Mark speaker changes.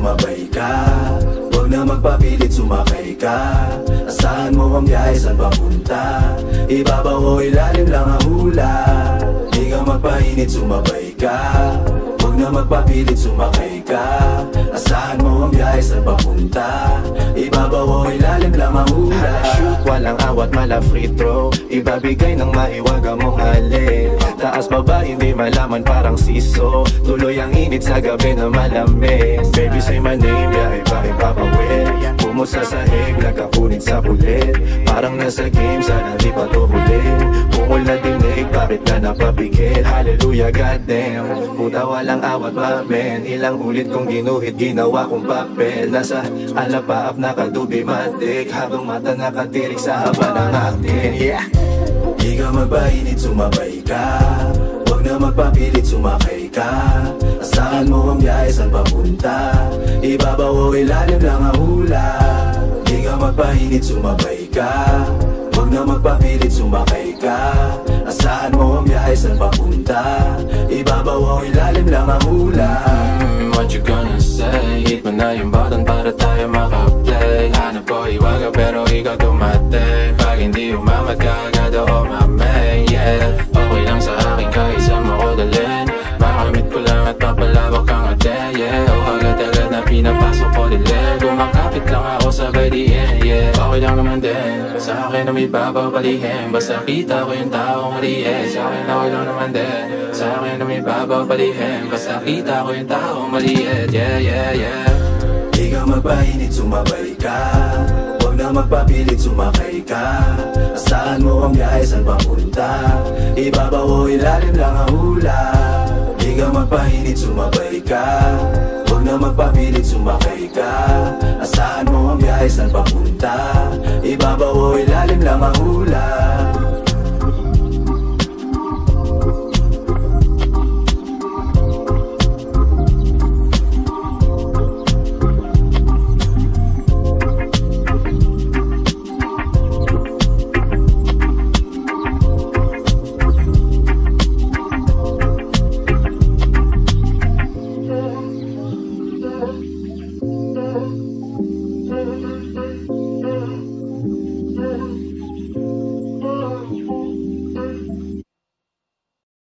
Speaker 1: sumabay ka. Huwag na magpapilit, sumakay ka. Asahan mo ang biyahe, saan papunta? Ibabaw o ilalim lang ang hula. Di ka magpainit, sumabay ka. Huwag na magpapilit, sumakay ka. Asahan mo ang biyahe, saan papunta? Ibabaw o ilalim lang ang hula.
Speaker 2: Shoot, walang awat, mala free throw. Ibabigay ng mahiwaga mong halik. Taas baba, hindi malaman parang siso. Tuloy ang init sa gabi na malamig. Baby say my name, biyahe ba ipapawid. Pumusa sa hig, nagkapunit sa pulit. Parang nasa game, sana di pa to hulit. Bungol na dinig, bakit na napapikit? Hallelujah, goddamn. Puta walang awat, mamen. Ilang ulit kong ginuhit, ginawa kong papel. Nasa alapaap, nakadubi matik. Habang mata nakatirik sa haba ng akin. Yeah.
Speaker 1: Di ka magpainit, sumabay ka. Huwag na magpapilit, sumakay ka. Asahan mo ang biyahe, saan papunta? Ibabaw o ilalim lang ang hula. Di ka magpainit, sumabay ka. Huwag na magpapilit, sumakay ka. Asahan mo ang biyahe, saan papunta? Ibabaw o ilalim lang ang hula.
Speaker 3: What you gonna say? Hit mo na yung button para tayo makaplay. Hanap ko iwaga pero ikaw dumating. Pag hindi umamat ka agad ako mamay. Yeah, okay lang sa akin kahit saan mo ko dalhin. Makamit ko lang at mapalawak ang atin. Yeah, o agad-agad na pinapasok ko dilim. Kumakapit lang ako sabay diin. Yeah, okay lang naman din. Sa akin na may bababalihin. Basta kita ko yung taong maliit. Sa akin okay lang naman din. Sa akin na may bababalihin. Basta kita ko yung taong maliit. Yeah, yeah, yeah.
Speaker 1: Di ka magpainit, sumabay ka. Huwag na magpapilit, sumakay ka. Asahan mo ang biyahe, saan papunta? Ibabaw o ilalim lang ang hula. Di ka magpainit, sumabay ka. Huwag na magpapilit, sumakay ka. Asahan mo ang biyahe, saan papunta? Ibabaw o ilalim lang ang hula.